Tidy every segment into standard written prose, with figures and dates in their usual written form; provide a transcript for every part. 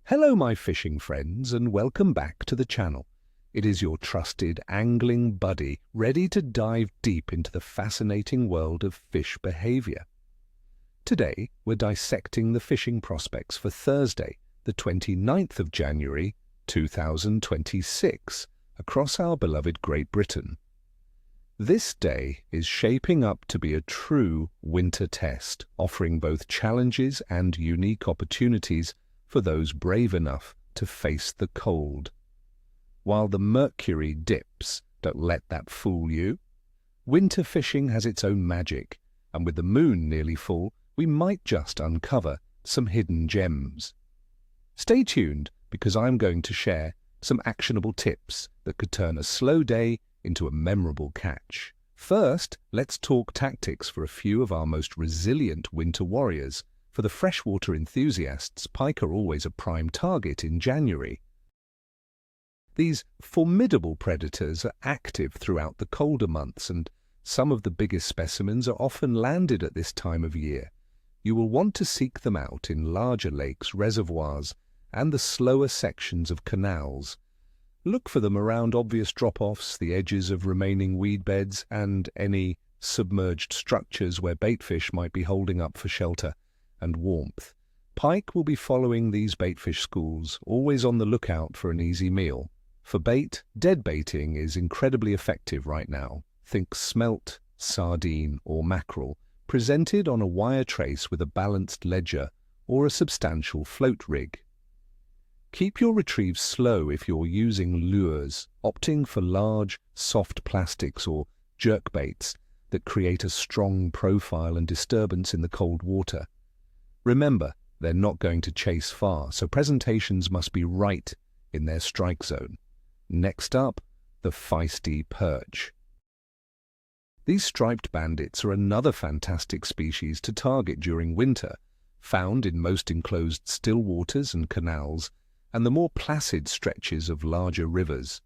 Hello my fishing friends and welcome back to the channel. It is your trusted angling buddy ready to dive deep into the fascinating world of fish behavior. Today we're dissecting the fishing prospects for Thursday, the 29th of January 2026 across our beloved Great Britain. This day is shaping up to be a true winter test, offering both challenges and unique opportunities for those brave enough to face the cold. While the mercury dips, don't let that fool you. Winter fishing has its own magic, and with the moon nearly full, we might just uncover some hidden gems. Stay tuned, because I'm going to share some actionable tips that could turn a slow day into a memorable catch. First, let's talk tactics for a few of our most resilient winter warriors. For the freshwater enthusiasts, pike are always a prime target in January. These formidable predators are active throughout the colder months, and some of the biggest specimens are often landed at this time of year. You will want to seek them out in larger lakes, reservoirs, and the slower sections of canals. Look for them around obvious drop-offs, the edges of remaining weed beds, and any submerged structures where baitfish might be holding up for shelter and warmth. Pike will be following these baitfish schools, always on the lookout for an easy meal. For bait, dead baiting is incredibly effective right now. Think smelt, sardine, or mackerel, presented on a wire trace with a balanced ledger or a substantial float rig. Keep your retrieves slow if you're using lures, opting for large, soft plastics or jerk baits that create a strong profile and disturbance in the cold water. Remember, they're not going to chase far, so presentations must be right in their strike zone. Next up, the feisty perch. These striped bandits are another fantastic species to target during winter, found in most enclosed still waters and canals, and the more placid stretches of larger rivers.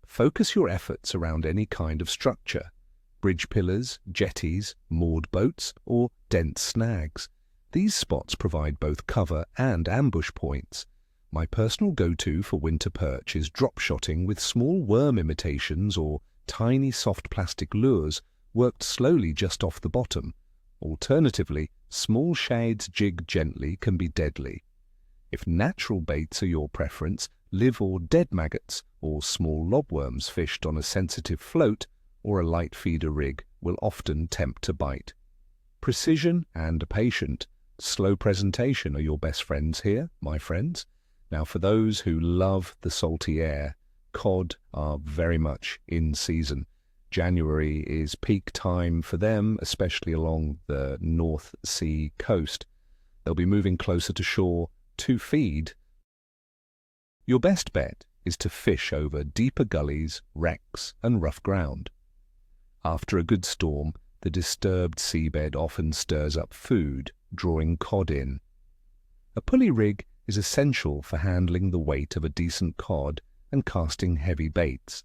Focus your efforts around any kind of structure: bridge pillars, jetties, moored boats, or dense snags. These spots provide both cover and ambush points. My personal go-to for winter perch is drop-shotting with small worm imitations or tiny soft plastic lures worked slowly just off the bottom. Alternatively, small shades jigged gently can be deadly. If natural baits are your preference, live or dead maggots or small lobworms fished on a sensitive float or a light feeder rig will often tempt to bite. Precision and a patient, slow presentation are your best friends here, my friends. Now, for those who love the salty air, cod are very much in season. January is peak time for them, especially along the North Sea coast. They'll be moving closer to shore to feed. Your best bet is to fish over deeper gullies, wrecks, and rough ground. After a good storm, the disturbed seabed often stirs up food, drawing cod in. A pulley rig is essential for handling the weight of a decent cod and casting heavy baits.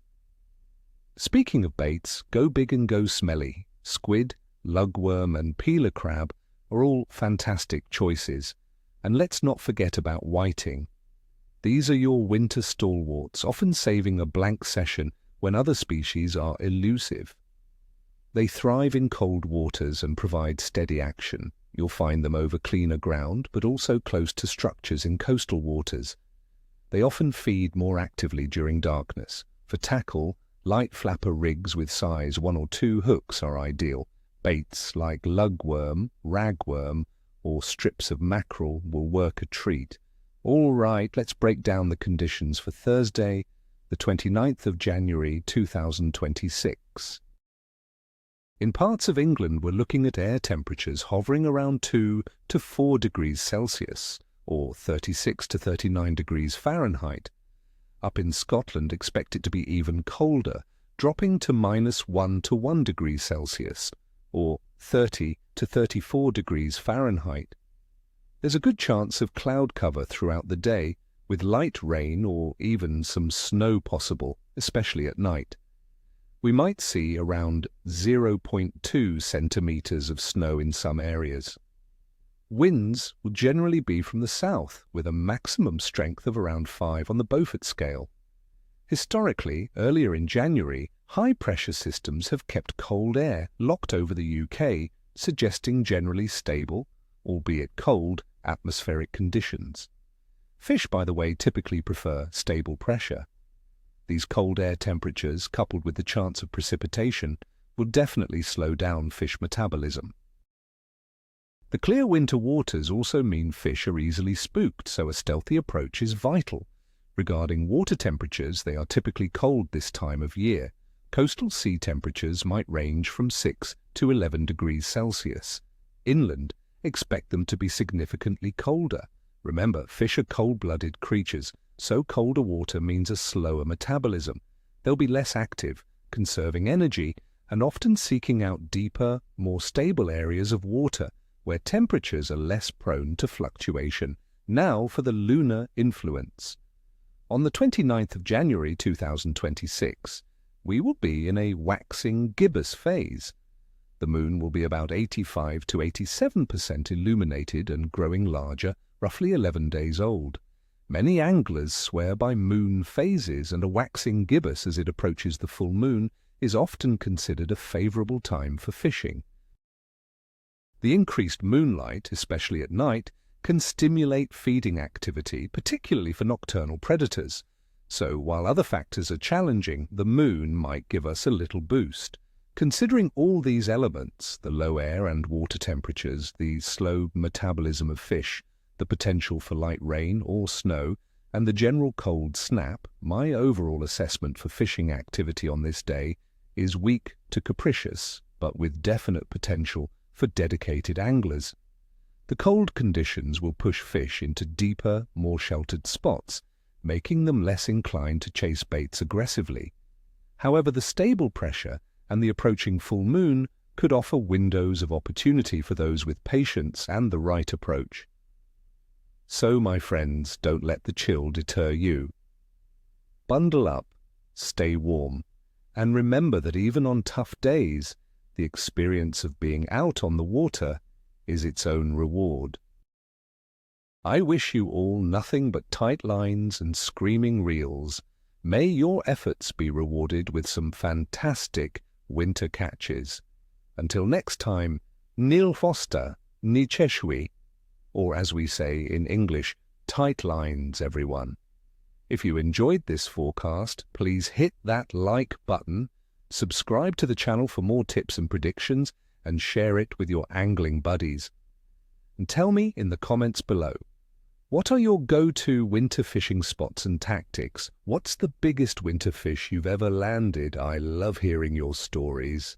Speaking of baits, go big and go smelly. Squid, lugworm, and peeler crab are all fantastic choices. And let's not forget about whiting. These are your winter stalwarts, often saving a blank session when other species are elusive. They thrive in cold waters and provide steady action. You'll find them over cleaner ground, but also close to structures in coastal waters. They often feed more actively during darkness. For tackle, light flapper rigs with size 1 or 2 hooks are ideal. Baits like lugworm, ragworm, or strips of mackerel will work a treat. All right, let's break down the conditions for Thursday, the 29th of January 2026. In parts of England, we're looking at air temperatures hovering around 2 to 4 degrees Celsius, or 36 to 39 degrees Fahrenheit. Up in Scotland, expect it to be even colder, dropping to -1 to 1 degree Celsius, or 30 to 34 degrees Fahrenheit. There's a good chance of cloud cover throughout the day, with light rain or even some snow possible, especially at night. We might see around 0.2 centimeters of snow in some areas. Winds will generally be from the south, with a maximum strength of around 5 on the Beaufort scale. Historically, earlier in January, high-pressure systems have kept cold air locked over the UK, suggesting generally stable, albeit cold, atmospheric conditions. Fish, by the way, typically prefer stable pressure. These cold air temperatures, coupled with the chance of precipitation, will definitely slow down fish metabolism. The clear winter waters also mean fish are easily spooked, so a stealthy approach is vital. Regarding water temperatures, they are typically cold this time of year. Coastal sea temperatures might range from 6 to 11 degrees Celsius. Inland, expect them to be significantly colder. Remember, fish are cold-blooded creatures, so colder water means a slower metabolism. They'll be less active, conserving energy, and often seeking out deeper, more stable areas of water, where temperatures are less prone to fluctuation. Now for the lunar influence. On the 29th of January 2026, we will be in a waxing gibbous phase. The moon will be about 85 to 87% illuminated and growing larger, roughly 11 days old. Many anglers swear by moon phases, and a waxing gibbous as it approaches the full moon is often considered a favorable time for fishing. The increased moonlight, especially at night, can stimulate feeding activity, particularly for nocturnal predators. So while other factors are challenging, the moon might give us a little boost. Considering all these elements, the low air and water temperatures, the slow metabolism of fish, the potential for light rain or snow, and the general cold snap, my overall assessment for fishing activity on this day is weak to capricious, but with definite potential for dedicated anglers. The cold conditions will push fish into deeper, more sheltered spots, making them less inclined to chase baits aggressively. However, the stable pressure and the approaching full moon could offer windows of opportunity for those with patience and the right approach. So, my friends, don't let the chill deter you. Bundle up, stay warm, and remember that even on tough days, the experience of being out on the water is its own reward. I wish you all nothing but tight lines and screaming reels. May your efforts be rewarded with some fantastic winter catches. Until next time, Nil Foster, Ni Cheshwi, or as we say in English, tight lines, everyone. If you enjoyed this forecast, please hit that like button, subscribe to the channel for more tips and predictions, and share it with your angling buddies. And tell me in the comments below, what are your go-to winter fishing spots and tactics? What's the biggest winter fish you've ever landed? I love hearing your stories.